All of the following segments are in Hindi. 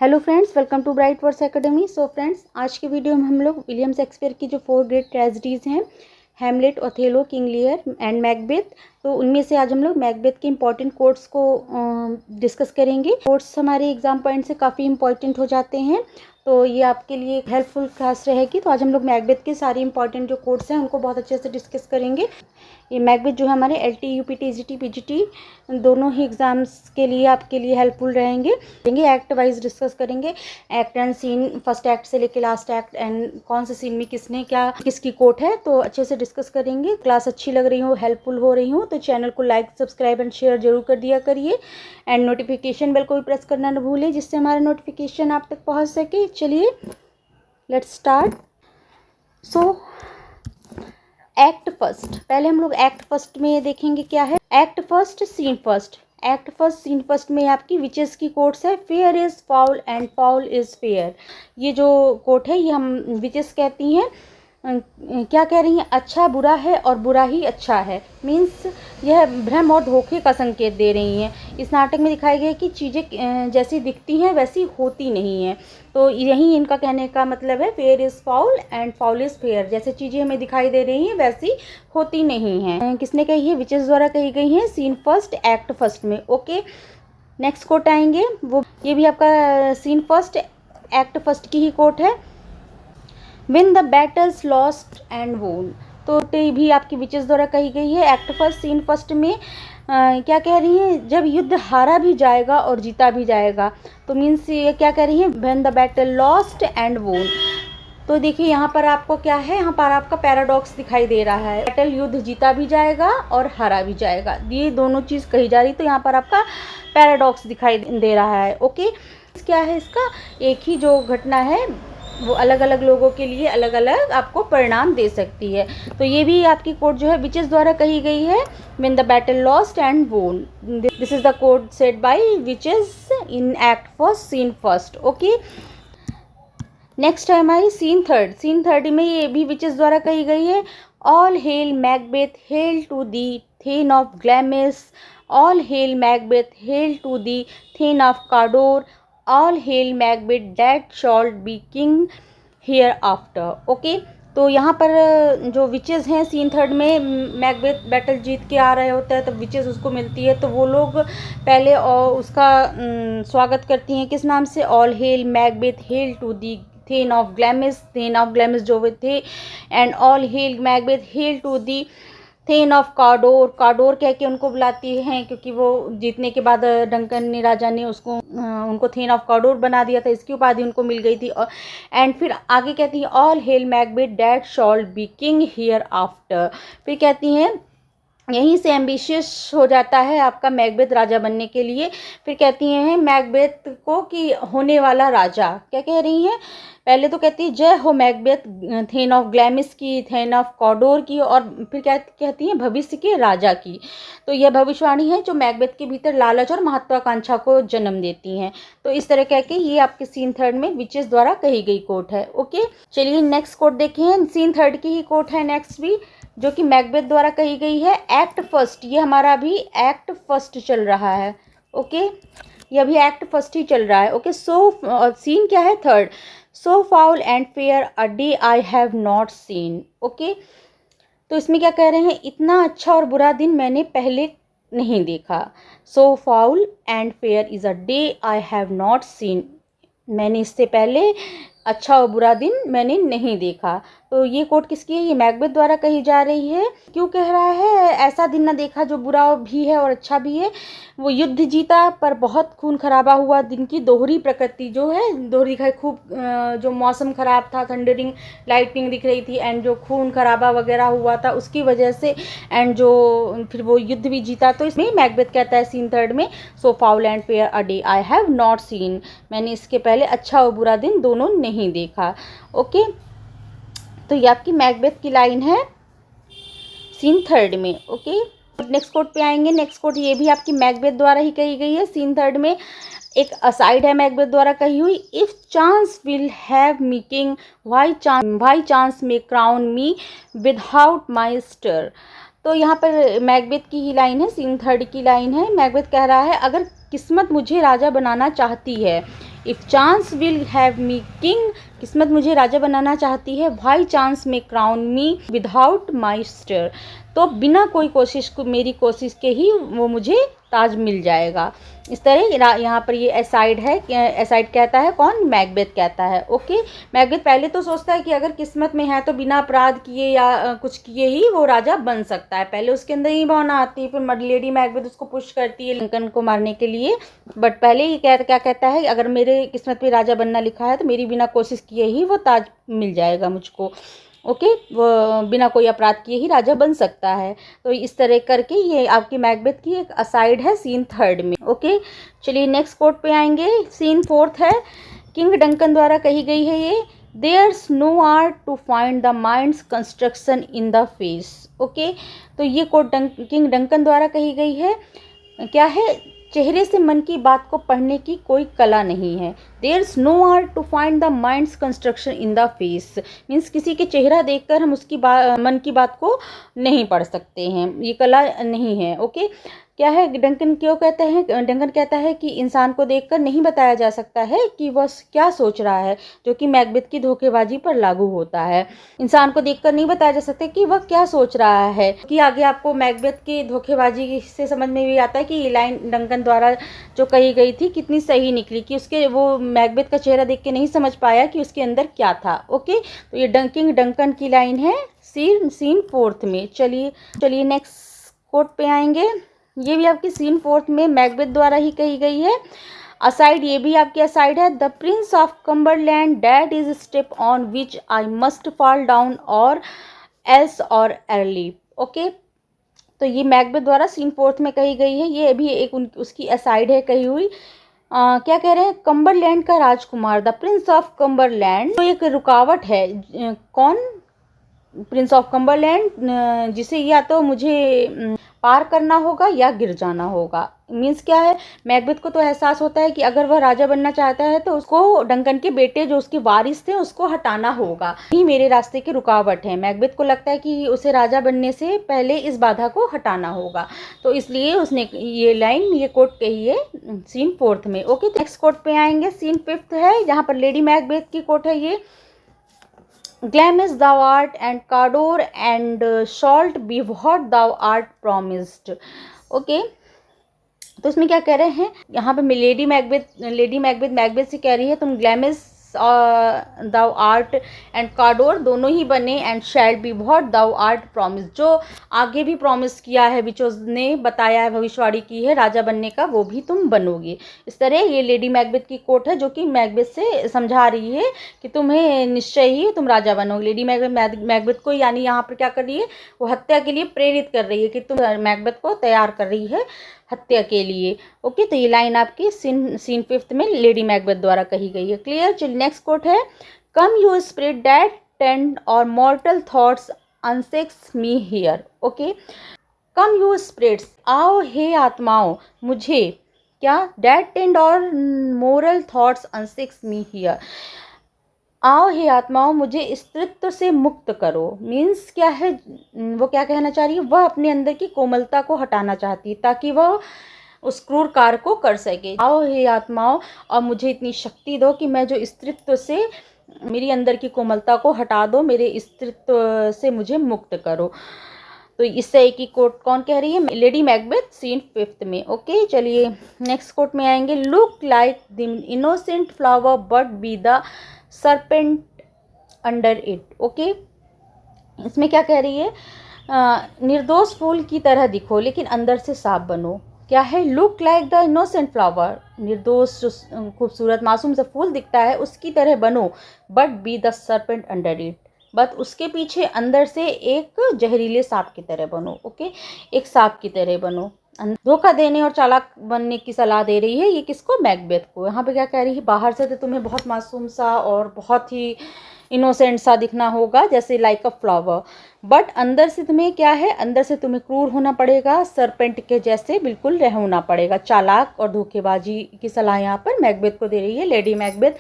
Hello friends, welcome to bright words academy. So friends, आज की वीडियो में हम लोग विलियम शेक्सपियर की जो 4 ग्रेट ट्रेजेडीज़ हैं, Hamlet, Othello, King Lear and Macbeth, तो उनमें से आज हम लोग मैकबेथ के इंपॉर्टेंट कोट्स को डिस्कस करेंगे। कोट्स हमारे एग्जाम पॉइंट से काफ़ी इंपॉर्टेंट हो जाते हैं, तो ये आपके लिए हेल्पफुल क्लास रहेगी। तो आज हम लोग मैकबेथ के सारे इंपॉर्टेंट जो कोट्स हैं उनको बहुत अच्छे से डिस्कस करेंगे। ये मैकबेथ जो है हमारे LT, UPT, EGT, PGT दोनों ही एग्ज़ाम्स के लिए आपके लिए हेल्पफुल रहेंगे। एक्ट वाइज डिस्कस करेंगे, act and scene, first act से लेके लास्ट एक्ट, एंड कौन से सीन में किसने क्या किसकी कोट है, तो अच्छे से डिस्कस करेंगे। क्लास अच्छी लग रही हो, हेल्पफुल हो रही हो तो चैनल को लाइक, सब्सक्राइब एंड शेयर जरूर कर दिया करिए। एंड नोटिफिकेशन बेल को भी प्रेस करना न भूलें, जिससे हमारा नोटिफिकेशन आप तक पहुँच सके। चलिए let's start. So act first, पहले हम लोग एक्ट फर्स्ट में देखेंगे क्या है। Act first, scene first. Act first, scene first में आपकी विचेस की कोट्स है। Fair is foul and foul is fair. ये जो कोट है ये हम विचेस कहती हैं। क्या कह रही हैं? अच्छा बुरा है और बुरा ही अच्छा है। मीन्स यह भ्रम और धोखे का संकेत दे रही हैं। इस नाटक में दिखाया गया है कि चीज़ें जैसी दिखती हैं वैसी होती नहीं हैं। तो यही इनका कहने का मतलब है, fair is foul and foul is fair. जैसे चीज़ें हमें दिखाई दे रही हैं वैसी होती नहीं हैं। किसने कही है? विचेस द्वारा कही गई हैं, सीन फर्स्ट एक्ट फर्स्ट में। ओके, नेक्स्ट कोट आएंगे, वो ये भी आपका सीन फर्स्ट एक्ट फर्स्ट की ही कोट है। When the battles lost and won, तो भी आपकी विचेस द्वारा कही गई है। एक्ट फर्स्ट, सीन फर्स्ट में क्या कह रही हैं? जब युद्ध हारा भी जाएगा और जीता भी जाएगा। तो मीन्स ये क्या कह रही हैं? When the battle lost and won। तो देखिए यहाँ पर आपको क्या है, यहाँ पर आपका पैराडॉक्स दिखाई दे रहा है। बैटल, युद्ध जीता भी जाएगा और हारा भी जाएगा, ये दोनों चीज़ कही जा रही। तो यहाँ पर आपका पैराडॉक्स दिखाई दे रहा है। ओके, क्या है इसका? एक ही जो घटना है वो अलग अलग लोगों के लिए अलग अलग आपको परिणाम दे सकती है। तो ये भी आपकी कोट जो है विचेस द्वारा कही गई है। When the battle lost and won, this is the quote said by witches in act first, scene first. Okay, next है हमारी सीन थर्ड। सीन थर्ड में ये भी विचेस द्वारा कही गई है। All hail Macbeth, hail to thee thane of Glamis. All hail Macbeth, hail to thee thane of Cawdor. All hail Macbeth that shall be king hereafter. Okay, तो यहाँ पर जो विचेस हैं सीन थर्ड में, मैकबेथ बैटल जीत के आ रहे होता है तब विचेस उसको मिलती है, तो वो लोग पहले और उसका स्वागत करती हैं। किस नाम से? All hail Macbeth, hail to thee thane of Glamis. Thane of Glamis जो वे थे। And all hail Macbeth, hail to thee thane of Cawdor. Cawdor कह के उनको बुलाती हैं क्योंकि वो जीतने के बाद डंकन ने, राजा ने उसको उनको थेन ऑफ काडोर बना दिया था, इसकी उपाधि उनको मिल गई थी। एंड फिर आगे कहती हैं all hail Macbeth that shall be king here after. फिर कहती हैं यहीं से एम्बिशियस हो जाता है आपका मैकबेथ राजा बनने के लिए। फिर कहती हैं मैकबेथ को कि होने वाला राजा। क्या कह रही हैं? पहले तो कहती है जय हो मैकबेथ, थेन ऑफ ग्लैमिस की, थेन ऑफ कॉडोर की, और फिर क्या कहती हैं? भविष्य के राजा की। तो यह भविष्यवाणी है जो मैकबेथ के भीतर लालच और महत्वाकांक्षा को जन्म देती हैं। तो इस तरह कह के ये आपके सीन थर्ड में विचेस द्वारा कही गई कोट है। ओके, चलिए नेक्स्ट कोट देखें। सीन थर्ड की ही कोट है नेक्स्ट भी, जो कि मैकबेथ द्वारा कही गई है। एक्ट फर्स्ट, ये हमारा अभी एक्ट फर्स्ट चल रहा है। ओके, ये अभी एक्ट फर्स्ट ही चल रहा है। ओके, सो सीन क्या है? Third. So foul and fair a day I have not scene. Okay, तो इसमें क्या कह रहे हैं? इतना अच्छा और बुरा दिन मैंने पहले नहीं देखा। So foul and fair is a day I have not seen. मैंने इससे पहले अच्छा और बुरा दिन मैंने नहीं देखा। तो ये कोट किसकी है? ये मैकबेथ द्वारा कही जा रही है। क्यों कह रहा है ऐसा दिन ना देखा जो बुरा भी है और अच्छा भी है? वो युद्ध जीता पर बहुत खून खराबा हुआ, दिन की दोहरी प्रकृति जो है, दोहरी दिखाई खूब, जो मौसम ख़राब था, थंडरिंग लाइटनिंग दिख रही थी, एंड जो खून खराबा वगैरह हुआ था उसकी वजह से, एंड जो फिर वो युद्ध भी जीता। तो इसमें मैकबेथ कहता है सीन थर्ड में, so foul and fair a day I have not seen. मैंने इसके पहले अच्छा और बुरा दिन दोनों नहीं देखा। ओके, तो ये आपकी मैकबेथ की लाइन है सीन थर्ड में। ओके, नेक्स्ट कोट पे आएंगे। नेक्स्ट कोट ये भी आपकी मैकबेथ द्वारा ही कही गई है सीन थर्ड में। एक असाइड है मैकबेथ द्वारा कही हुई। If chance will have me king, why chance may crown me without my stir. तो यहाँ पर मैकबेथ की ही लाइन है, सीन थर्ड की लाइन है। मैकबेथ कह रहा है अगर किस्मत मुझे राजा बनाना चाहती है, if chance will have me king, किस्मत मुझे राजा बनाना चाहती है, why chance may crown me without my stir, तो बिना कोई कोशिश को, मेरी कोशिश के ही वो मुझे ताज मिल जाएगा। इस तरह यहाँ पर ये एसाइड है, एसाइड कहता है कौन, मैकबेथ कहता है। ओके, मैकबेथ पहले तो सोचता है कि अगर किस्मत में है तो बिना अपराध किए या कुछ किए ही वो राजा बन सकता है, पहले उसके अंदर ही भावना आती है, फिर लेडी मैकबेथ उसको पुश करती है लिंकन को मारने के लिए, बट पहले ही क्या कहता है, अगर मेरे किस्मत में राजा बनना लिखा है तो मेरी बिना कोशिश किए ही वो ताज मिल जाएगा मुझको। ओके, वो बिना कोई अपराध किए ही राजा बन सकता है। तो इस तरह करके ये आपकी मैकबेथ की एक असाइड है सीन 3 में। ओके, चलिए नेक्स्ट कोट पे आएंगे। सीन 4 है, किंग डंकन द्वारा कही गई है ये, there's no art to find the mind's construction in the face. Okay, तो ये कोट किंग डंकन द्वारा कही गई है, क्या है, चेहरे से मन की बात को पढ़ने की कोई कला नहीं है। There is no art to find the mind's construction in the face, means किसी के चेहरा देखकर हम उसकी मन की बात को नहीं पढ़ सकते हैं, ये कला नहीं है। ओके, क्या है, डंकन क्यों कहते हैं, डंकन कहता है कि इंसान को देखकर नहीं बताया जा सकता है कि वह क्या सोच रहा है, जो कि मैकबेथ की धोखेबाजी पर लागू होता है। इंसान को देखकर नहीं बताया जा सकता कि वह क्या सोच रहा है, कि आगे आपको मैकबेथ की धोखेबाजी से समझ में भी आता है कि ये लाइन डंकन द्वारा जो कही गई थी कितनी सही निकली, कि उसके वो मैकबेथ का चेहरा देख के नहीं समझ पाया कि उसके अंदर क्या था। ओके, तो ये किंग डंकन की लाइन है सीन 4 में। चलिए नेक्स्ट कोट पे आएंगे। ये भी आपकी सीन 4 में मैकबेथ द्वारा ही कही गई है। असाइड, ये भी आपकी असाइड है, the Prince of Cumberland that is step on which I must fall down और एल्स और अर्ली। ओके, तो ये मैकबेथ द्वारा सीन 4 में कही गई है, ये भी एक उसकी असाइड है कही हुई। क्या कह रहे हैं, कम्बरलैंड का राजकुमार, द प्रिंस ऑफ कम्बरलैंड, तो एक रुकावट है, कौन, प्रिंस ऑफ कम्बरलैंड, जिसे या तो मुझे पार करना होगा या गिर जाना होगा। मीन्स क्या है, मैकबेथ को तो एहसास होता है कि अगर वह राजा बनना चाहता है तो उसको डंकन के बेटे जो उसके वारिस थे उसको हटाना होगा, ही मेरे रास्ते की रुकावट है। मैकबेथ को लगता है कि उसे राजा बनने से पहले इस बाधा को हटाना होगा, तो इसलिए उसने ये लाइन, ये कोट कही है सीन 4 में। ओके, नेक्स्ट कोट पे आएंगे, सीन 5 है, यहाँ पर लेडी मैकबेथ की कोट है ये, Glamis thou art and Cador and shalt be what thou art promised. Okay, तो इसमें क्या कह रहे हैं, यहाँ पे लेडी मैकबेथ मैकबेथ से कह रही है तुम ग्लैमिस दाउ आर्ट एंड कार्डोर दोनों ही बने, and shall be what thou art promise, जो आगे भी प्रॉमिस किया है, विचोज ने बताया है, भविष्यवाणी की है राजा बनने का, वो भी तुम बनोगे। इस तरह ये लेडी मैकबेथ की कोट है जो कि मैकबेथ से समझा रही है कि तुम्हें निश्चय ही तुम राजा बनोगे। लेडी मैकबेथ को यानी यहाँ पर क्या कर रही है, वो हत्या के लिए प्रेरित कर रही है, कि तुम मैकबेथ को तैयार कर रही है हत्या के लिए। ओके, तो ये लाइन आपकी सीन 5 में लेडी मैकबेथ द्वारा कही गई है। क्लियर। चलिए नेक्स्ट कोट है, come you spirit that tend on mortal thoughts unsex me here. Okay, come you spirits, आओ हे आत्माओं, मुझे क्या, that tend on moral thoughts unsex me here, आओ हे आत्माओं मुझे स्त्रीत्व से मुक्त करो। मीन्स क्या है, वो क्या कहना चाह रही है, वह अपने अंदर की कोमलता को हटाना चाहती है ताकि वह उस क्रूर कार्य को कर सके। आओ हे आत्माओं, और मुझे इतनी शक्ति दो कि मैं जो स्त्रीत्व से, मेरी अंदर की कोमलता को हटा दो, मेरे स्त्रीत्व से मुझे मुक्त करो। तो इससे एक ही कोट कौन कह रही है, लेडी मैकबेथ सीन 5 में। ओके, चलिए नेक्स्ट कोट में आएंगे, look like the innocent flower but be the serpent under it. Okay, इसमें क्या कह रही है, निर्दोष फूल की तरह दिखो लेकिन अंदर से साफ बनो। क्या है, look like the innocent flower, निर्दोष जो खूबसूरत मासूम सा फूल दिखता है उसकी तरह बनो, but be the serpent under it, but उसके पीछे अंदर से एक जहरीले सांप की तरह बनो। ओके, एक सांप की तरह बनो। धोखा देने और चालाक बनने की सलाह दे रही है ये किसको, मैकबेथ को। यहाँ पे क्या कह रही है, बाहर से तो तुम्हें बहुत मासूम सा और बहुत ही इनोसेंट सा दिखना होगा, जैसे लाइक अ फ्लावर, बट अंदर से तुम्हें क्या है, अंदर से तुम्हें क्रूर होना पड़ेगा, सरपेंट के जैसे बिल्कुल होना पड़ेगा। चालाक और धोखेबाजी की सलाह यहाँ पर मैकबेथ को दे रही है लेडी मैकबेथ।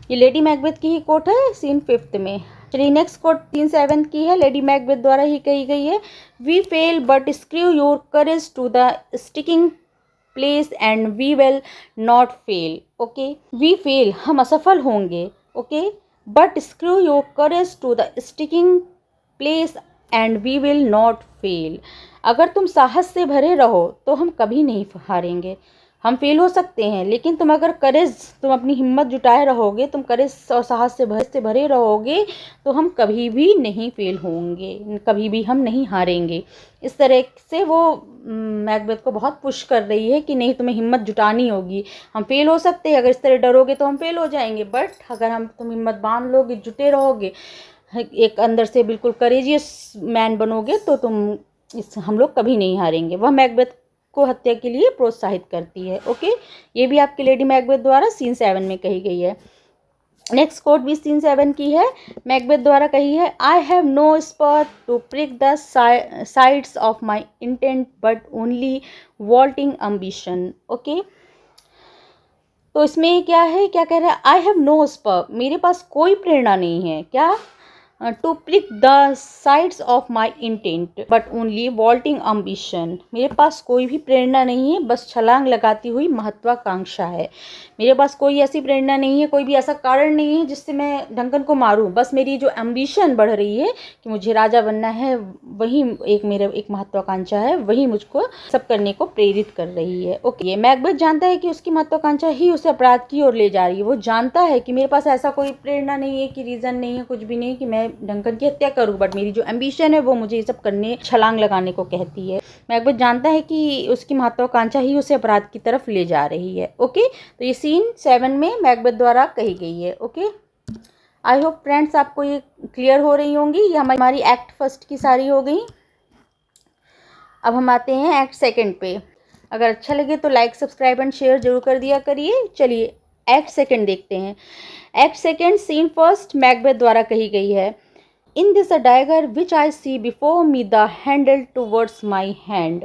ये लेडी मैकबेथ की ही कोट है सीन 5 में। चलिए नेक्स्ट कोट सीन 7 की है, लेडी मैकबेथ द्वारा ही कही गई है, we fail but screw your courage to the sticking place and we will not fail. Okay, we fail, हम असफल होंगे, okay, but screw your courage to the sticking place and we will not fail. अगर तुम साहस से भरे रहो तो हम कभी नहीं हारेंगे। हम फेल हो सकते हैं, लेकिन तुम अगर तुम अपनी हिम्मत जुटाए रहोगे, तुम करेज और साहस से भरे रहोगे, तो हम कभी भी नहीं फेल होंगे, कभी भी हम नहीं हारेंगे। इस तरह से वो मैकबेथ को बहुत पुश कर रही है कि नहीं, तुम्हें हिम्मत जुटानी होगी। हम फेल हो सकते हैं, अगर इस तरह डरोगे तो हम फेल हो जाएंगे, बट अगर तुम हिम्मत बांध लोगे, जुटे रहोगे, एक अंदर से बिल्कुल करेजियस मैन बनोगे, तो हम लोग कभी नहीं हारेंगे। वह मैकबेथ को हत्या के लिए प्रोत्साहित करती है। ओके, ये भी आपकी लेडी मैकबेथ द्वारा सीन 7 में कही गई है। नेक्स्ट कोट भी सीन 7 की है, मैकबेथ द्वारा कही है, I have no spur to prick the sides of my intent but only vaulting ambition. Okay, तो इसमें क्या है, क्या कह रहा है, आई हैव नो स्पर, मेरे पास कोई प्रेरणा नहीं है, क्या, to prick the sides of my intent but only vaulting ambition, मेरे पास कोई भी प्रेरणा नहीं है, बस छलांग लगाती हुई महत्वाकांक्षा है। मेरे पास कोई ऐसी प्रेरणा नहीं है, कोई भी ऐसा कारण नहीं है जिससे मैं डंकन को मारूं, बस मेरी जो एम्बिशन बढ़ रही है कि मुझे राजा बनना है, वही मेरा एक महत्वाकांक्षा है, वही मुझको सब करने को प्रेरित कर रही है। ओके, मैकबेथ जानता है कि उसकी महत्वाकांक्षा ही उसे अपराध की ओर ले जा रही है। वो जानता है कि मेरे पास ऐसा कोई प्रेरणा नहीं है, कि रीज़न नहीं है, कुछ भी नहीं कि मैं डंकन की हत्या करूं, बट मेरी जो एम्बिशन है वो मुझे ये सब करने, छलांग लगाने को कहती है। मैकबेथ जानता है कि उसकी महत्वाकांक्षा ही उसे अपराध की तरफ ले जा रही है। ओके, तो ये सीन 7 में मैकबेथ द्वारा कही गई है। ओके, आई होप फ्रेंड्स आपको ये क्लियर हो रही होंगी। ये हमारी एक्ट फर्स्ट की सारी हो गई। अब हम आते हैं एक्ट सेकंड पे। अगर अच्छा लगे तो लाइक, सब्सक्राइब एंड शेयर जरूर कर दिया करिए। चलिए एक्ट सेकंड देखते हैं। Act second scene first Macbeth द्वारा कही गई है। Is this a dagger which I see before me the handle towards my hand.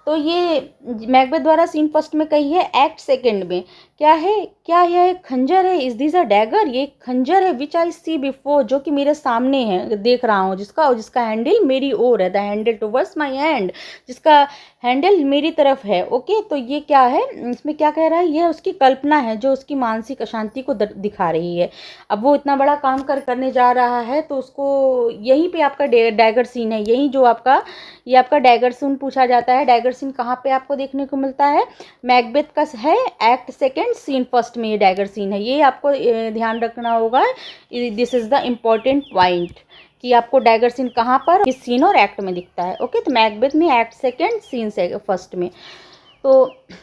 तो ये मैकबेथ द्वारा सीन फर्स्ट में कही है। एक्ट सेकंड में क्या है, क्या यह एक खंजर है, इज दिस अ डैगर, ये खंजर है, विच आई सी बिफोर, जो कि मेरे सामने है, देख रहा हूँ, जिसका हैंडल मेरी ओर है, the handle towards my hand, जिसका हैंडल मेरी तरफ है। ओके, तो ये क्या है, इसमें क्या कह रहा है, यह उसकी कल्पना है जो उसकी मानसिक अशांति को दिखा रही है। अब वो इतना बड़ा काम करने जा रहा है, तो उसको यहीं पे आपका डैगर सीन है, यहीं जो ये आपका डैगर सीन पूछा जाता है। डैगर सीन कहाँ पे आपको देखने को मिलता है, मैकबेथ का है एक्ट सेकंड सीन फर्स्ट में ये डैगर सीन है। ये आपको ध्यान रखना होगा, this is the important point, कि आपको डैगर सीन कहाँ पर, किस सीन और एक्ट में दिखता है। ओके, तो मैकबेथ में एक्ट सेकंड सीन से फर्स्ट में, तो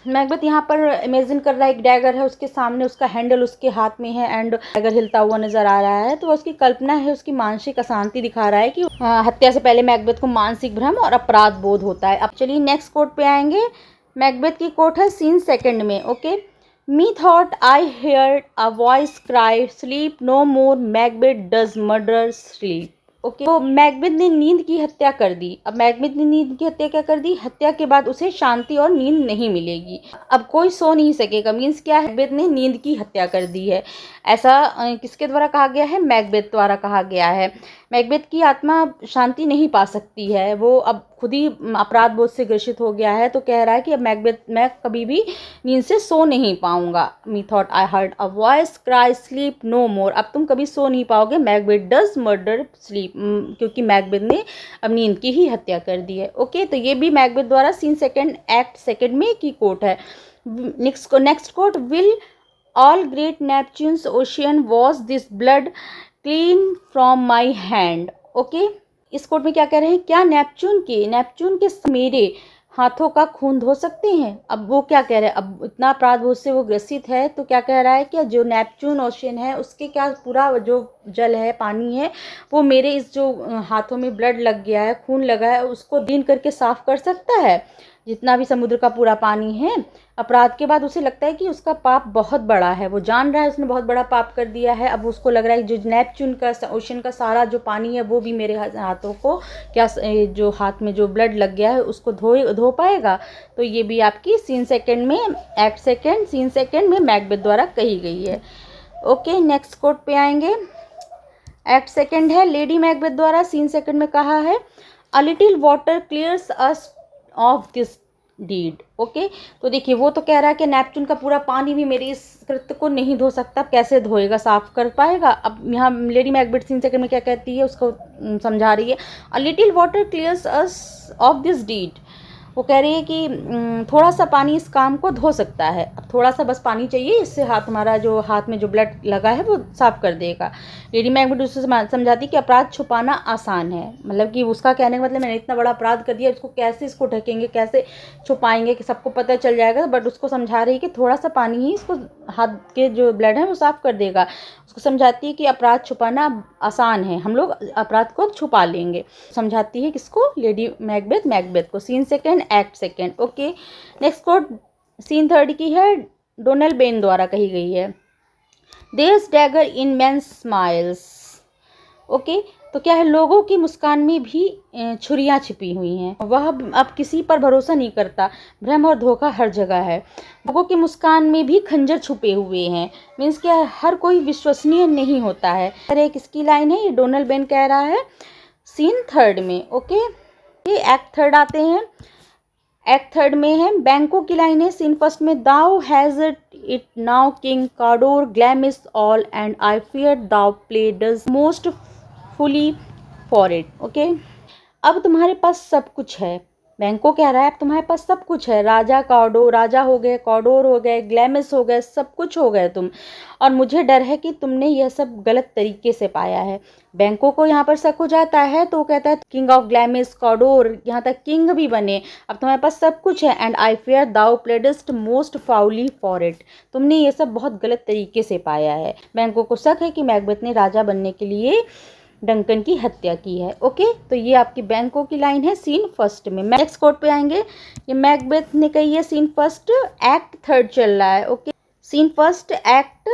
मैकबेथ यहाँ पर इमेजिन कर रहा है एक डैगर है उसके सामने, उसका हैंडल उसके हाथ में है एंड डैगर हिलता हुआ नजर आ रहा है। तो उसकी कल्पना है, उसकी मानसिक अशांति दिखा रहा है कि हत्या से पहले मैकबेथ को मानसिक भ्रम और अपराध बोध होता है। अब चलिए नेक्स्ट कोट पे आएंगे। मैकबेथ की कोट है सीन सेकंड में। Okay, methought I hear a voice cry sleep no more, Macbeth does murder sleep. Okay, तो मैकबेथ ने नींद की हत्या कर दी। अब मैकबेथ ने नींद की हत्या क्या कर दी, हत्या के बाद उसे शांति और नींद नहीं मिलेगी, अब कोई सो नहीं सकेगा। मीन्स क्या है, मैकबेथ ने नींद की हत्या कर दी है। ऐसा किसके द्वारा कहा गया है, मैकबेथ द्वारा कहा गया है। मैकबेथ की आत्मा शांति नहीं पा सकती है, वो अब खुद ही अपराध बोध से ग्रसित हो गया है, तो कह रहा है कि अब मैकबेथ, मैं कभी भी नींद से सो नहीं पाऊंगा। Methought I heard a voice cry sleep no more, अब तुम कभी सो नहीं पाओगे। मैकबेथ डज मर्डर स्लीप, क्योंकि मैकबेथ ने अब नींद की ही हत्या कर दी है। ओके, तो ये भी मैकबेथ द्वारा सीन सेकंड एक्ट सेकंड में की कोट है। Next quote, will all great Neptune's ocean wash this blood clean from my hand. Okay, इस कोट में क्या कह रहे हैं, क्या नेपच्यून के मेरे हाथों का खून धो सकते हैं। अब वो क्या कह रहे हैं, अब इतना अपराध बोध से वो ग्रसित है, तो क्या कह रहा है कि जो नेपच्यून ओशियन है उसके क्या पूरा जो जल है, पानी है, वो मेरे इस जो हाथों में ब्लड लग गया है, खून लगा है, उसको क्लीन करके साफ कर सकता है। जितना भी समुद्र का पूरा पानी है, अपराध के बाद उसे लगता है कि उसका पाप बहुत बड़ा है, वो जान रहा है उसने बहुत बड़ा पाप कर दिया है। अब उसको लग रहा है जो नेपच्यून का ओशन का सारा जो पानी है वो भी मेरे हाथों को, क्या जो हाथ में जो ब्लड लग गया है उसको धो पाएगा। तो ये भी आपकी सीन सेकंड में, एक्ट सेकंड सीन सेकंड में मैकबेथ द्वारा कही गई है। ओके, नेक्स्ट कोट पे आएंगे। एक्ट सेकंड है लेडी मैकबेथ द्वारा सीन सेकंड में कहा है, a little water clears us of this deed. Okay, तो देखिए वो तो कह रहा है कि नेपच्यून का पूरा पानी भी मेरे इस कृत्य को नहीं धो सकता, कैसे धोएगा, साफ कर पाएगा। अब यहाँ लेडी मैकबेथ सीन सेकंड में क्या कहती है, उसको समझा रही है। A little water clears us of this deed. वो कह रही है कि थोड़ा सा पानी इस काम को धो सकता है। अब थोड़ा सा बस पानी चाहिए, इससे हाथ, हमारा जो हाथ में जो ब्लड लगा है वो साफ कर देगा। लेडी मैकबेथ उससे समझाती कि अपराध छुपाना आसान है, मतलब कि उसका कहने का मतलब मैंने इतना बड़ा अपराध कर दिया, इसको कैसे, इसको ढकेंगे, कैसे छुपाएंगे कि सबको पता चल जाएगा। बट उसको समझा रही है कि थोड़ा सा पानी ही इसको हाथ के जो ब्लड है वो साफ कर देगा। उसको समझाती है कि अपराध छुपाना आसान है, हम लोग अपराध को छुपा लेंगे। समझाती है किसको, लेडी मैकबेथ मैकबेथ को। Scene second act second. Okay, next quote scene third की है, डोनेल बेन द्वारा कही गई है। There's dagger in men smiles. Okay, तो क्या है, लोगों की मुस्कान में भी छुरियां छिपी हुई हैं, वह अब किसी पर भरोसा नहीं करता, भ्रम और धोखा हर जगह है। लोगों की मुस्कान में भी खंजर छुपे हुए हैं, मीन्स क्या है, हर कोई विश्वसनीय नहीं होता है। अरे किसकी लाइन है, ये डोनल बेन कह रहा है सीन थर्ड में। ओके, ये एक्ट थर्ड आते हैं। एक्ट थर्ड में है, बैंकों की लाइन है सीन फर्स्ट में। Thou hast it now king Cawdor Glamis all and I fear thou playedst most fully for it. Okay, अब तुम्हारे पास सब कुछ है, बैंको कह रहा है अब तुम्हारे पास सब कुछ है, राजा कार्डो, राजा हो गए, कॉडोर हो गए, ग्लैमिस हो गए, सब कुछ हो गए तुम, और मुझे डर है कि तुमने यह सब गलत तरीके से पाया है। बैंको को यहाँ पर शक हो जाता है, तो वो कहता है किंग ऑफ ग्लैमिस, कॉडोर, यहाँ तक किंग भी बने, अब तुम्हारे पास सब कुछ है। And I fear thou playedst most foully for it, तुमने ये सब बहुत गलत तरीके से पाया है। बैंको को शक है कि मैकबेथ ने राजा बनने के लिए डंकन की हत्या की है। ओके, तो ये आपकी बैंको की लाइन है सीन फर्स्ट में। नेक्स्ट कोट पे आएंगे, ये मैकबेथ ने कही है सीन फर्स्ट, एक्ट थर्ड चल रहा है। Okay, scene first act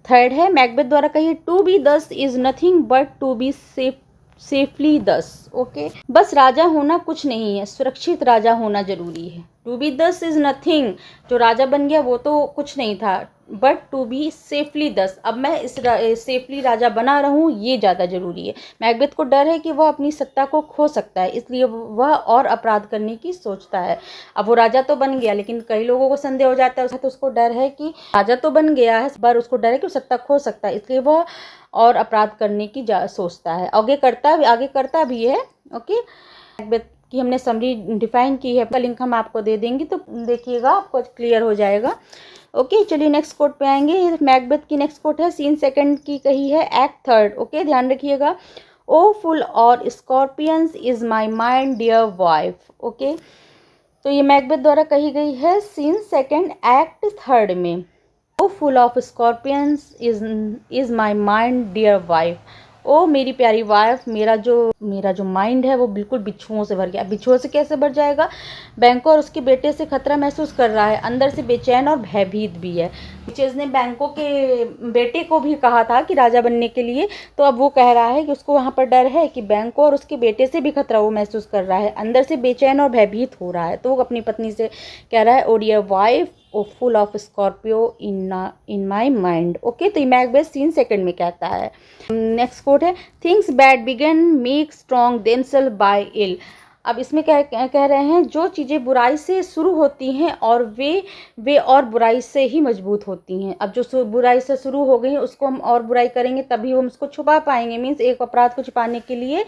third है, मैकबेथ द्वारा कही है, to be thus is nothing but to be safely thus. Okay, बस राजा होना कुछ नहीं है, सुरक्षित राजा होना जरूरी है। To be thus is nothing, जो राजा बन गया वो तो कुछ नहीं था, बट टू बी सेफली दस, अब मैं इस सेफली राजा बना रहूं ये ज़्यादा जरूरी है। मैकबेथ को डर है कि वह अपनी सत्ता को खो सकता है, इसलिए वह और अपराध करने की सोचता है। अब वो राजा तो बन गया, लेकिन कई लोगों को संदेह हो जाता है, तो उसको डर है कि राजा तो बन गया है, पर उसको डर है कि वो सत्ता खो सकता है, इसलिए वह और अपराध करने की सोचता है। आगे करता भी है। ओके, मैकबेथ की हमने समरी डिफाइन की है, का लिंक हम आपको दे देंगे, तो देखिएगा आपको क्लियर हो जाएगा। ओके, चलिए नेक्स्ट कोट पे आएंगे। मैकबेथ की नेक्स्ट कोट है सीन सेकंड की कही है, एक्ट थर्ड। ओके, ध्यान रखिएगा। O full of scorpions is my mind dear wife. Okay, तो ये मैकबेथ द्वारा कही गई है सीन सेकंड एक्ट थर्ड में। O full of scorpions is my mind dear wife. ओ मेरी प्यारी वाइफ, मेरा जो माइंड है वो बिल्कुल बिच्छुओं से भर गया। बिच्छुओं से कैसे भर जाएगा, बैंको और उसके बेटे से खतरा महसूस कर रहा है, अंदर से बेचैन और भयभीत भी है। विचेज ने बैंको के बेटे को भी कहा था कि राजा बनने के लिए, तो अब वो कह रहा है कि उसको वहाँ पर डर है कि बैंको और उसके बेटे से भी खतरा वो महसूस कर रहा है, अंदर से बेचैन और भयभीत हो रहा है। तो वो अपनी पत्नी से कह रहा है, O dear wife, O full of scorpio in my mind. Okay, तो ये मैकबेथ सीन सेकंड में कहता है। नेक्स्ट कोट है, things bad begun make strong themself by ill. अब इसमें कह रहे हैं, जो चीज़ें बुराई से शुरू होती हैं और वे और बुराई से ही मजबूत होती हैं। अब जो बुराई से शुरू हो गई है उसको हम और बुराई करेंगे तभी हम उसको छुपा पाएंगे, मीन्स एक अपराध को छुपाने के लिए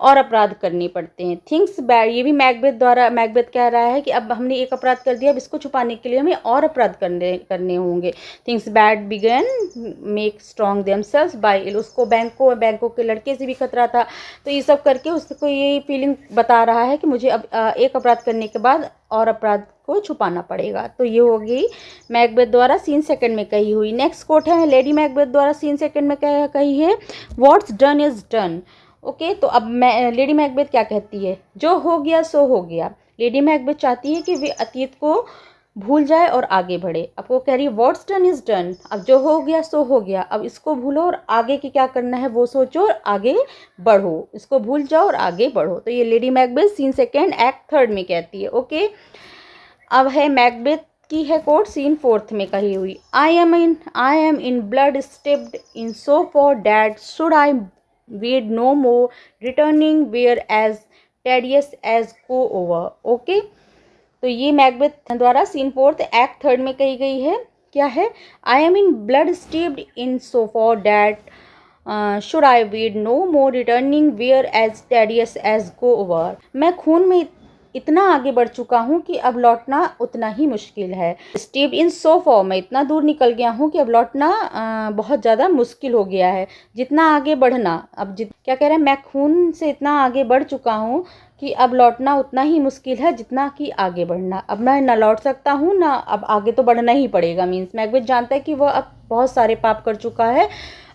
और अपराध करने पड़ते हैं। थिंग्स बैड, ये भी मैकबेथ कह रहा है कि अब हमने एक अपराध कर दिया, अब इसको छुपाने के लिए हमें और अपराध करने होंगे। Things bad begun make strong themselves by ill. उसको बैंकों के लड़के से भी खतरा था, तो ये सब करके उसको ये फीलिंग बता रहा है कि मुझे अब एक अपराध करने के बाद और अपराध को छुपाना पड़ेगा। तो ये हो गई मैकबेथ द्वारा सीन सेकंड में कही हुई। नेक्स्ट कोट है लेडी मैकबेथ द्वारा सीन सेकंड में कही है, what's done is done. Okay, तो अब लेडी मैकबेथ क्या कहती है, जो हो गया सो हो गया। लेडी मैकबेथ चाहती है कि वे अतीत को भूल जाए और आगे बढ़े। अब वो कह रही है व्हाट्स डन इज डन, अब जो हो गया सो हो गया, अब इसको भूलो और आगे की क्या करना है वो सोचो और आगे बढ़ो, इसको भूल जाओ और आगे बढ़ो। तो ये lady Macbeth scene second act third में कहती है। ओके, अब है मैकबेथ की है कोट सीन फोर्थ में कही हुई, I am in blood stepped in so far that should I wade no more, returning where as tedious as go over. Okay, तो ये मैकबेथ द्वारा सीन फोर्थ एक्ट थर्ड में कही गई है। क्या है? I am in blood steeped in so far that should I wade no more returning were as tedious as go over. मैं खून में इतना आगे बढ़ चुका हूँ कि अब लौटना उतना ही मुश्किल है। स्टीप इन सो फॉर, मैं इतना दूर निकल गया हूँ कि अब लौटना बहुत ज़्यादा मुश्किल हो गया है। जितना आगे बढ़ना, अब क्या कह रहे हैं, मैं खून से इतना आगे बढ़ चुका हूँ कि अब लौटना उतना ही मुश्किल है जितना कि आगे बढ़ना। अब मैं ना लौट सकता हूँ ना अब आगे तो बढ़ना ही पड़ेगा। मीन्स मैकबेथ जानता है कि वह अब बहुत सारे पाप कर चुका है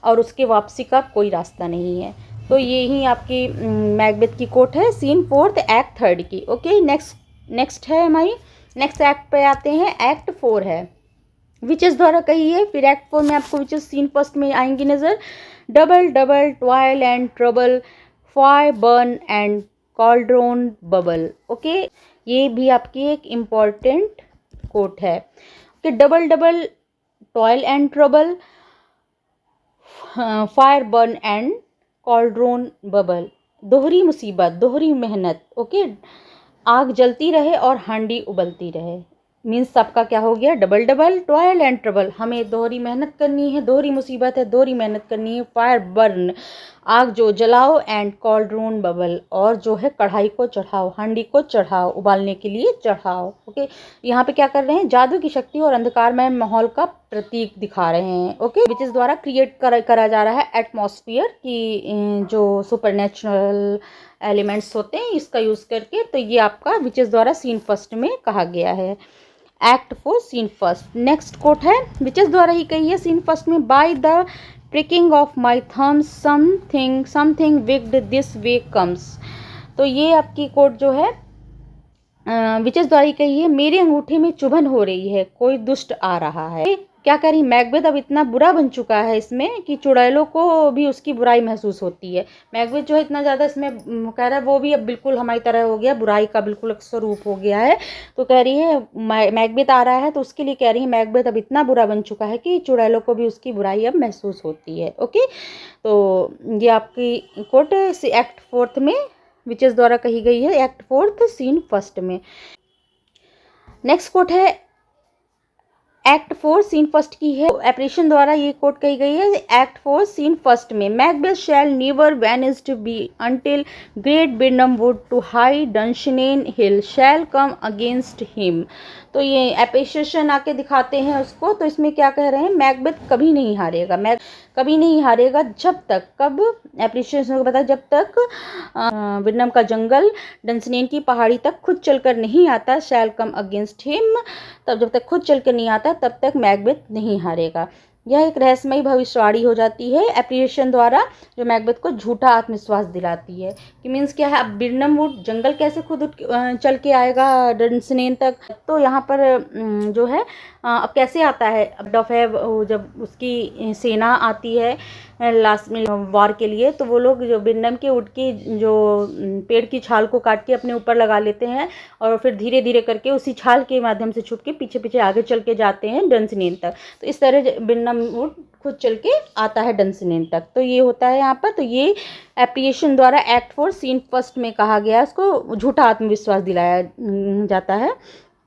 और उसके वापसी का कोई रास्ता नहीं है। तो ये ही आपकी मैकबेथ की कोट है सीन फोर्थ एक्ट थर्ड की। ओके, नेक्स्ट है हमारी, नेक्स्ट एक्ट पे आते हैं। एक्ट फोर है, विचेस द्वारा कही है। फिर एक्ट फोर में आपको विचेस सीन फर्स्ट में आएंगी नज़र। Double double toil and trouble, fire burn and cauldron bubble. Okay, ये भी आपकी एक इम्पॉर्टेंट कोट है कि double double toil and trouble, fire burn and cauldron bubble, दोहरी मुसीबत, दोहरी मेहनत। ओके, आग जलती रहे और हांडी उबलती रहे। मीन्स सबका क्या हो गया, double double toil and trouble, हमें दोहरी मेहनत करनी है, दोहरी मुसीबत है, दोहरी मेहनत करनी है। फायर बर्न, आग जो जलाओ, एंड कॉल्ड्रोन बबल, और जो है कढ़ाई को चढ़ाओ, हांडी को चढ़ाओ, उबालने के लिए चढ़ाओ। ओके, यहाँ पे क्या कर रहे हैं, जादू की शक्ति और अंधकारमय माहौल का प्रतीक दिखा रहे हैं। ओके, विचेस द्वारा क्रिएट करा जा रहा है एटमॉस्फेयर की जो सुपरनेचुरल एलिमेंट्स होते हैं इसका यूज़ करके। तो ये आपका विचेस द्वारा सीन फर्स्ट में कहा गया है। Act four scene first. Next quote है, विचेस द्वारा ही कही है सीन फर्स्ट में। By the pricking of my thumb something wicked this way comes। तो ये आपकी कोट जो है विचेस द्वारा कही है, मेरे अंगूठे में चुभन हो रही है, कोई दुष्ट आ रहा है। क्या करी, मैकबेथ अब इतना बुरा बन चुका है इसमें कि चुड़ैलों को भी उसकी बुराई महसूस होती है। मैकबेथ जो है इतना ज़्यादा इसमें कह रहा है, वो भी अब बिल्कुल हमारी तरह हो गया, बुराई का बिल्कुल स्वरूप हो गया है। तो कह रही है मैकबेथ आ रहा है तो उसके लिए कह रही है मैकबेथ अब इतना बुरा बन चुका है कि चुड़ैलों को भी उसकी बुराई अब महसूस होती है। ओके, तो ये आपकी कोट एक्ट फोर्थ में विचेस द्वारा कही गई है, एक्ट फोर्थ सीन फर्स्ट में। नेक्स्ट कोट है एक्ट फोर सीन फर्स्ट की है, एप्रेशन द्वारा ये कोट कही गई है एक्ट फोर सीन फर्स्ट में। Macbeth shall never vanish to be until great Birnam Wood to high Dunsinane hill shall come against him. तो ये एप्रिसिएशन आके दिखाते हैं उसको। तो इसमें क्या कह रहे हैं, मैकबेथ कभी नहीं हारेगा, कभी नहीं हारेगा जब तक, कब एप्रिसिएशन को पता, जब तक बिरनम का जंगल डंसनेन की पहाड़ी तक खुद चलकर नहीं आता, शैल कम अगेंस्ट हिम, तब जब तक खुद चलकर नहीं आता तब तक मैकबेथ नहीं हारेगा। यह एक रहस्यमयी भविष्यवाणी हो जाती है एप्रिसिएशन द्वारा, जो मैकबेथ को झूठा आत्मविश्वास दिलाती है। कि मीन्स क्या है, अब बिरनम वुड जंगल कैसे खुद चल के आएगा डंसनेन तक। तो यहाँ पर जो है अब कैसे आता है, अब डफ है जब उसकी सेना आती है लास्ट में वार के लिए, तो वो लोग जो बिरनम के उठ के जो पेड़ की छाल को काट के अपने ऊपर लगा लेते हैं और फिर धीरे धीरे करके उसी छाल के माध्यम से छुप के पीछे पीछे आगे चल के जाते हैं डंसनेन तक। तो इस तरह बिरनम वुड खुद चल के आता है डंसनेन तक। तो ये होता है यहाँ पर। तो ये एप्रिसिएशन द्वारा एक्ट फोर सीन फर्स्ट में कहा गया है, उसको झूठा आत्मविश्वास दिलाया जाता है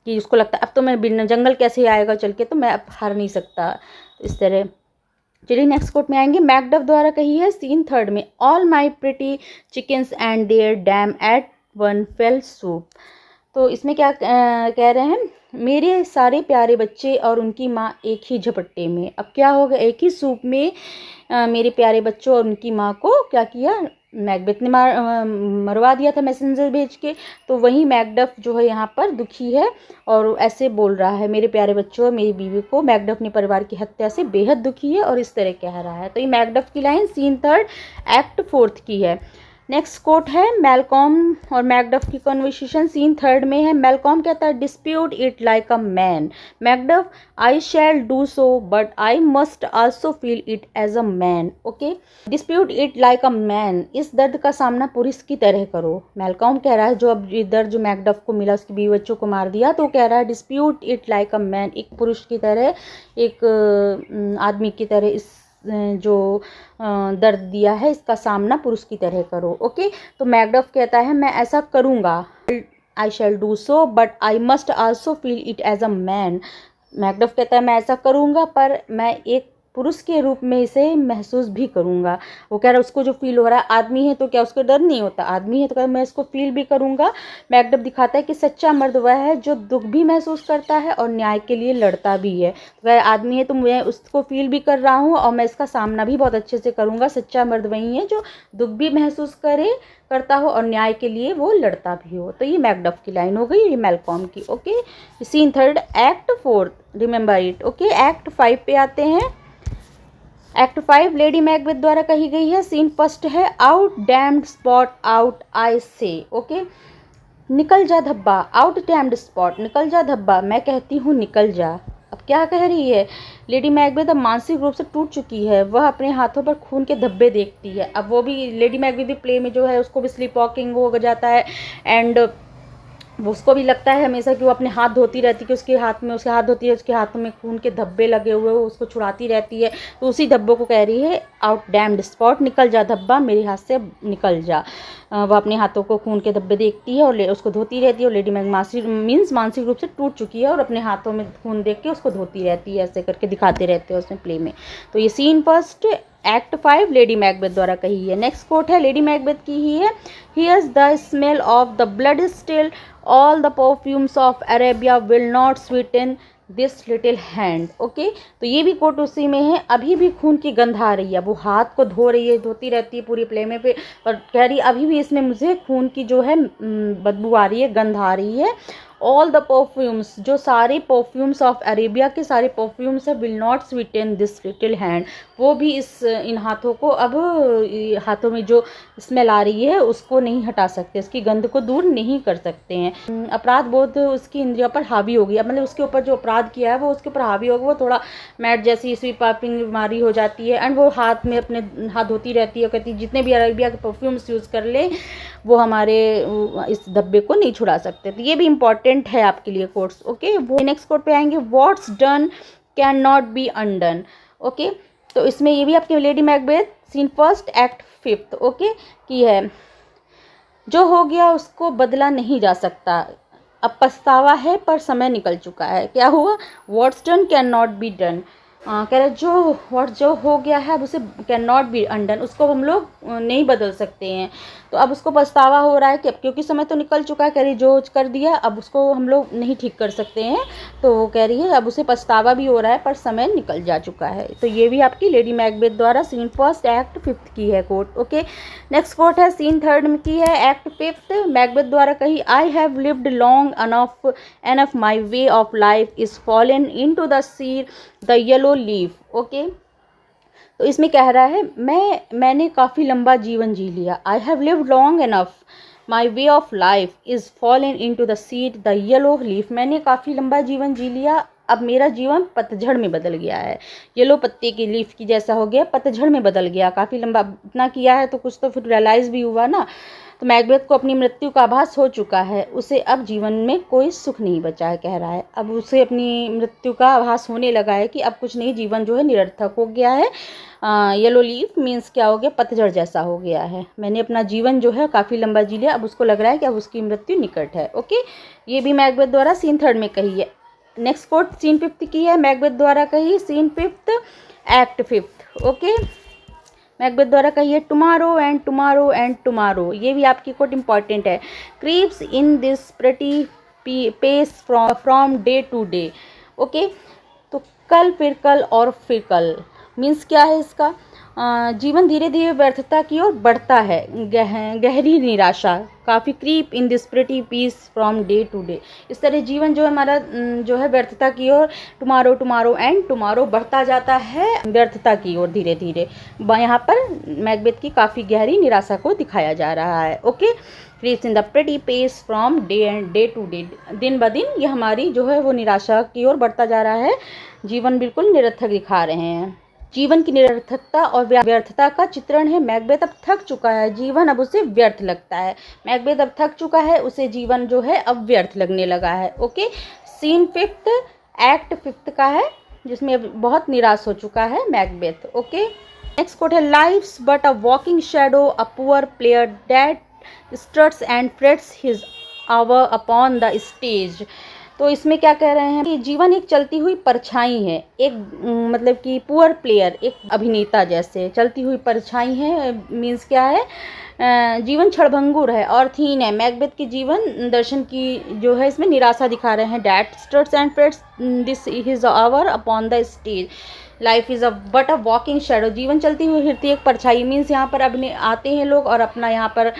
कि उसको लगता है अब तो मैं बिरनम जंगल कैसे आएगा चल के, तो मैं अब हार नहीं सकता। इस तरह चलिए नेक्स्ट कोट में आएंगे। मैकडफ द्वारा कही है सीन थर्ड में, all my pretty chickens and their dam at one fell swoop. तो इसमें क्या कह रहे हैं, मेरे सारे प्यारे बच्चे और उनकी माँ एक ही झपट्टे में। अब क्या होगा, एक ही सूप में मेरे प्यारे बच्चों और उनकी माँ को क्या किया, मैकबेथ ने मरवा दिया था मैसेंजर भेज के। तो वही मैकडफ जो है यहाँ पर दुखी है और ऐसे बोल रहा है, मेरे प्यारे बच्चों और मेरी बीवी को मैकडफ ने परिवार की हत्या से बेहद दुखी है और इस तरह कह रहा है। तो ये मैकडफ की line scene third act fourth की है। नेक्स्ट कोट है मैलकॉम और मैकडफ की कन्वर्सेशन सीन थर्ड में है। मैलकॉम कहता है dispute it like a man. Macduff I shall do so but I must also feel it as a man. Okay, dispute it like a man, इस दर्द का सामना पुरुष की तरह करो। मैलकॉम कह रहा है, जो अब ये दर्द जो मैकडफ को मिला, उसकी बीवी बच्चों को मार दिया, तो कह रहा है dispute it like a man, एक पुरुष की तरह, एक आदमी की तरह इस जो दर्द दिया है इसका सामना पुरुष की तरह करो। ओके, तो मैकडफ कहता है मैं ऐसा करूँगा, I shall do so but I must also feel it as a man. Macduff कहता है मैं ऐसा करूँगा पर मैं एक पुरुष के रूप में इसे महसूस भी करूँगा। वो कह रहा है उसको जो फील हो रहा है, आदमी है तो क्या उसको डर नहीं होता, आदमी है तो कह मैं इसको फील भी करूँगा। मैकडफ दिखाता है कि सच्चा मर्द वह है जो दुख भी महसूस करता है और न्याय के लिए लड़ता भी है। तो वह आदमी है तो मैं उसको फील भी कर रहा हूँ और मैं इसका सामना भी बहुत अच्छे से करूँगा। सच्चा मर्द वही है जो दुख भी महसूस करता हो और न्याय के लिए वो लड़ता भी हो। तो ये मैकडफ की लाइन हो गई, ये मैलकॉम की। Okay, scene third, act fourth, remember it. Okay, act 5 पे आते हैं। एक्ट 5 लेडी मैकबेथ द्वारा कही गई है। सीन फर्स्ट है, out damned spot out I say. Okay, निकल जा धब्बा, आउट डैम्ड स्पॉट, निकल जा धब्बा, मैं कहती हूँ निकल जा। अब क्या कह रही है लेडी मैकबेथ? अब मानसिक रूप से टूट चुकी है, वह अपने हाथों पर खून के धब्बे देखती है। अब वो भी लेडी मैकबेथ भी प्ले में जो है उसको भी स्लीप वॉकिंग हो जाता है एंड उसको भी लगता है हमेशा कि वो अपने हाथ धोती रहती है कि उसके हाथ धोती है, उसके हाथों में खून के धब्बे लगे हुए, वो उसको छुड़ाती रहती है। तो उसी धब्बों को कह रही है आउट डैम्ड स्पॉट, निकल जा धब्बा, मेरे हाथ से निकल जा। वह अपने हाथों को खून के धब्बे देखती है और उसको धोती रहती है। और लेडी मानसिक रूप से टूट चुकी है और अपने हाथों में खून देख के उसको धोती रहती है, ऐसे करके दिखाते रहते हैं उसमें प्ले में। तो ये scene first act 5 lady Macbeth द्वारा कही है। नेक्स्ट कोट है लेडी मैकबेथ की ही है, here's the smell of the blood still, all the perfumes of Arabia will not sweeten this little hand. Okay, तो ये भी कोट उसी में है, अभी भी खून की गंध आ रही है। वो हाथ को धो रही है, धोती रहती है पूरी प्ले में पे, पर कह रही अभी भी इसमें मुझे खून की जो है बदबू आ रही है, गंध आ रही है। ऑल द परफ्यूम्स, जो सारे परफ्यूम्स ऑफ अरेबिया के सारे परफ्यूम्स है, will not sweeten this little hand, वो भी इन हाथों को अब हाथों में जो स्मेल आ रही है उसको नहीं हटा सकते, उसकी गंध को दूर नहीं कर सकते हैं। अपराध बोध उसकी इंद्रियों पर हावी हो गया, मतलब उसके ऊपर जो अपराध किया है वो उसके ऊपर हावी हो गया। वो थोड़ा मैट जैसी स्वीपिंग बीमारी हो जाती है एंड वो हाथ में अपने हाथ धोती रहती है, कहती जितने भी अरेबिया के परफ्यूम्स यूज़ कर ले वो हमारे इस धब्बे को नहीं छुड़ा सकते। तो ये भी इंपॉर्टेंट है आपके लिए कोट्स। ओके, वो नेक्स्ट कोट पे आएंगे, what's done can not be undone. Okay, तो इसमें ये भी आपके lady Macbeth scene first act 5 okay की है, जो हो गया उसको बदला नहीं जा सकता, अब पछतावा है पर समय निकल चुका है। क्या हुआ? What's done can not be done, कह रहे जो हो गया है अब उसे कैन नॉट बी अनडन, उसको हम लोग नहीं बदल सकते हैं। तो अब उसको पछतावा हो रहा है कि अब क्योंकि समय तो निकल चुका है, कह रही जो कर दिया अब उसको हम लोग नहीं ठीक कर सकते हैं। तो वो कह रही है अब उसे पछतावा भी हो रहा है पर समय निकल जा चुका है। तो ये भी आपकी लेडी मैकबेथ द्वारा सीन फर्स्ट एक्ट 5 की है कोट। ओके, नेक्स्ट कोट है सीन थर्ड में की है, एक्ट 5 मैकबेथ द्वारा कही, I have lived long enough my way of life is fallen into the sear the yellow leaf. Okay, तो इसमें कह रहा है मैंने काफ़ी लंबा जीवन जी लिया। I have lived long enough my way of life is fallen into the sear the yellow leaf, मैंने काफ़ी लंबा जीवन जी लिया, अब मेरा जीवन पतझड़ में बदल गया है। येलो पत्ते की लीफ की जैसा हो गया, पतझड़ में बदल गया। काफ़ी लंबा इतना किया है तो कुछ तो फिर रियलाइज़ भी हुआ ना। तो मैकबेथ को अपनी मृत्यु का आभास हो चुका है, उसे अब जीवन में कोई सुख नहीं बचा है, कह रहा है। अब उसे अपनी मृत्यु का आभास होने लगा है कि अब कुछ नहीं, जीवन जो है निरर्थक हो गया है। येलो लीफ मीन्स क्या हो गया? पतझड़ जैसा हो गया है। मैंने अपना जीवन जो है काफ़ी लंबा जी लिया, अब उसको लग रहा है कि अब उसकी मृत्यु निकट है। ओके, ये भी मैकबेथ द्वारा सीन थर्ड में कही है। नेक्स्ट कोट सीन 5 की है, मैकबेथ द्वारा कही सीन 5 एक्ट 5। ओके, मैकबेथ द्वारा कही है, tomorrow and tomorrow and tomorrow, ये भी आपकी कोट इंपॉर्टेंट है, creeps in this petty pace from day to day. Okay, तो कल फिर कल और फिर कल मीन्स क्या है इसका? जीवन धीरे धीरे व्यर्थता की ओर बढ़ता है, गहरी निराशा, काफ़ी creep in this petty pace from day to day, इस तरह जीवन जो है हमारा जो है व्यर्थता की ओर टुमारो टुमारो एंड टुमारो बढ़ता जाता है व्यर्थता की ओर धीरे धीरे। यहाँ पर मैकबेथ की काफ़ी गहरी निराशा को दिखाया जा रहा है। Okay, creeps in the petty pace from day to day, दिन ब दिन ये हमारी जो है वो निराशा की ओर बढ़ता जा रहा है, जीवन बिल्कुल निरर्थक दिखा रहे हैं। जीवन की निरर्थकता और व्यर्थता का चित्रण है। मैकबेथ अब थक चुका है, जीवन अब उसे व्यर्थ लगता है। मैकबेथ अब थक चुका है, उसे जीवन जो है अब व्यर्थ लगने लगा है। ओके, सीन 5 एक्ट 5 का है, जिसमें अब बहुत निराश हो चुका है मैकबेथ। ओके, नेक्स्ट कोट है, life's but a walking shadow, a poor player that struts and frets his hour upon the stage. तो इसमें क्या कह रहे हैं कि जीवन एक चलती हुई परछाई है, एक मतलब कि पुअर प्लेयर, एक अभिनेता जैसे चलती हुई परछाई है। मीन्स क्या है, जीवन क्षणभंगुर है, अर्थहीन है। मैकबेथ के जीवन दर्शन की जो है इसमें निराशा दिखा रहे हैं। That struts and frets this is our upon the stage, life is but a walking shadow. जीवन चलती हुई हिरती एक परछाई। मीन्स यहाँ पर आते हैं लोग और अपना यहाँ पर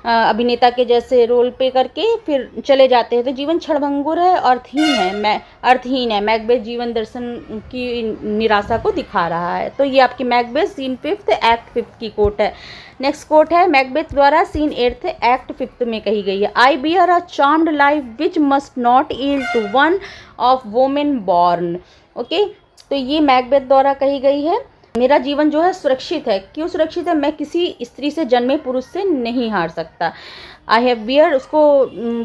अभिनेता के जैसे रोल पे करके फिर चले जाते हैं। तो जीवन क्षणभंगुर है, अर्थहीन है। मैकबेथ जीवन दर्शन की निराशा को दिखा रहा है। तो ये आपकी मैकबेथ सीन 5th एक्ट 5 की कोट है। नेक्स्ट कोट है मैकबेथ द्वारा सीन 8th एक्ट 5 में कही गई है। I bear a charmed life which must not yield to one of women born. Okay, तो ये मैकबेथ द्वारा कही गई है। मेरा जीवन जो है सुरक्षित है। क्यों सुरक्षित है? मैं किसी स्त्री से जन्मे पुरुष से नहीं हार सकता। आई हैव बियर, उसको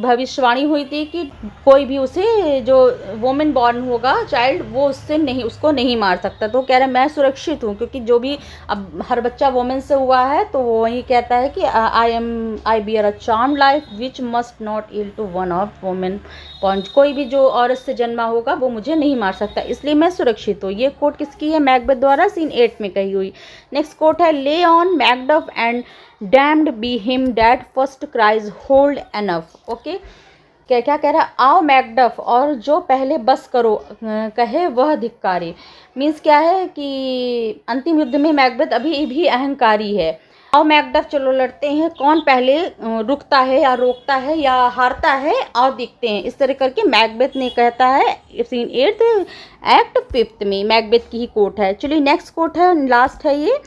भविष्यवाणी हुई थी कि कोई भी उसे जो वोमेन बॉर्न होगा चाइल्ड, वो उसको नहीं मार सकता। तो कह रहा है मैं सुरक्षित हूँ, क्योंकि जो भी अब हर बच्चा वोमेन से हुआ है तो वो वही कहता है कि I bear a charm life which must not yield to one of women born. कोई भी जो औरत से जन्मा होगा वो मुझे नहीं मार सकता, इसलिए मैं सुरक्षित हूँ। ये कोट किसकी है? मैकबेथ द्वारा सीन 8 में कही हुई। नेक्स्ट कोट है lay on Macduff and damned be him that first cries hold enough. Okay, क्या क्या कह रहा है? आओ मैकडफ, और जो पहले बस करो कहे वह धिक्कारी। मीन्स क्या है कि अंतिम युद्ध में मैकबेथ अभी भी अहंकारी है। आओ मैकडफ, चलो लड़ते हैं, कौन पहले रुकता है या रोकता है या हारता है, आओ देखते हैं। इस तरह करके मैकबेथ ने कहता है सीन 8th एक्ट 5 में। मैकबेथ की ही कोट है। चलिए नेक्स्ट कोट है, लास्ट है ये,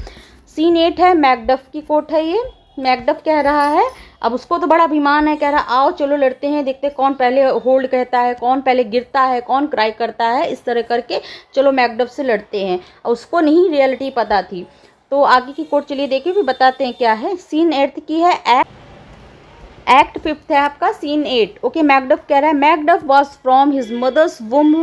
सीन 8 है, मैकडफ की कोट है ये। मैकडफ कह रहा है, अब उसको तो बड़ा अभिमान है, कह रहा आओ चलो लड़ते हैं, देखते कौन पहले होल्ड कहता है, कौन पहले गिरता है, कौन क्राई करता है। इस तरह करके चलो मैकडफ से लड़ते हैं। उसको नहीं रियलिटी पता थी। तो आगे की कोट चलिए देखिए, फिर बताते हैं क्या है। सीन 8 की है, एक्ट 5 है आपका सीन 8। ओके, मैकडफ कह रहा है Macduff was from his mother's womb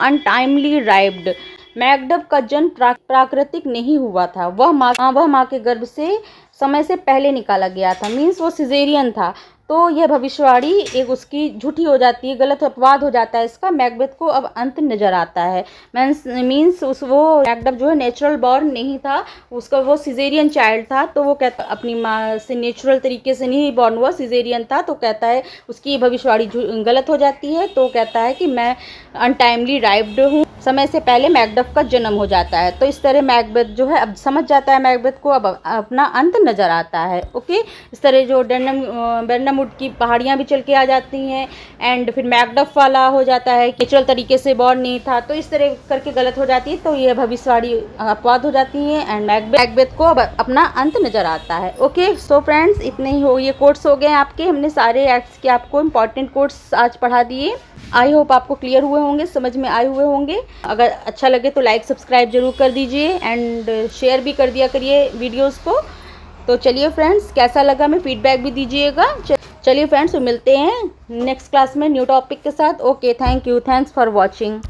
untimely ripped. Macduff का जन्म प्राकृतिक नहीं हुआ था, वह माँ के गर्भ से समय से पहले निकाला गया था। मीन्स वो सिजेरियन था। तो यह भविष्यवाणी एक उसकी झूठी हो जाती है, गलत अपवाद हो जाता है इसका। मैकबेथ को अब अंत नजर आता है। मीन्स वो मैकडफ जो है नेचुरल बॉर्न नहीं था, उसका वो सिजेरियन चाइल्ड था। तो वो कहता अपनी माँ से नेचुरल तरीके से नहीं बॉर्न हुआ, सिजेरियन था। तो कहता है उसकी भविष्यवाणी गलत हो जाती है। तो कहता है कि मैं अनटाइमली राइव्ड हूँ, समय से पहले मैकडफ का जन्म हो जाता है। तो इस तरह मैकबेथ जो है अब समझ जाता है, मैकबेथ को अब अपना अंत नजर आता है। ओके, इस तरह जो बर्नमवुड की पहाड़ियाँ भी चल के आ जाती हैं, एंड फिर मैकडफ वाला हो जाता है, नेचुरल तरीके से बॉर्न नहीं था। तो इस तरह करके गलत हो जाती है, तो ये भविष्यवाणी अपवाद हो जाती है, एंड मैकबेथ को अब अपना अंत नजर आता है। ओके, सो फ्रेंड्स इतने ही हो, ये कोट्स हो गए आपके। हमने सारे एक्ट्स के आपको इंपॉर्टेंट कोट्स आज पढ़ा दिए। आई होप आपको क्लियर हुए होंगे, समझ में आए हुए होंगे। अगर अच्छा लगे तो लाइक सब्सक्राइब जरूर कर दीजिए, एंड शेयर भी कर दिया करिए वीडियोस को। तो चलिए फ्रेंड्स, कैसा लगा हमें फीडबैक भी दीजिएगा। चलिए फ्रेंड्स, मिलते हैं नेक्स्ट क्लास में न्यू टॉपिक के साथ। Okay, thank you, thanks for watching.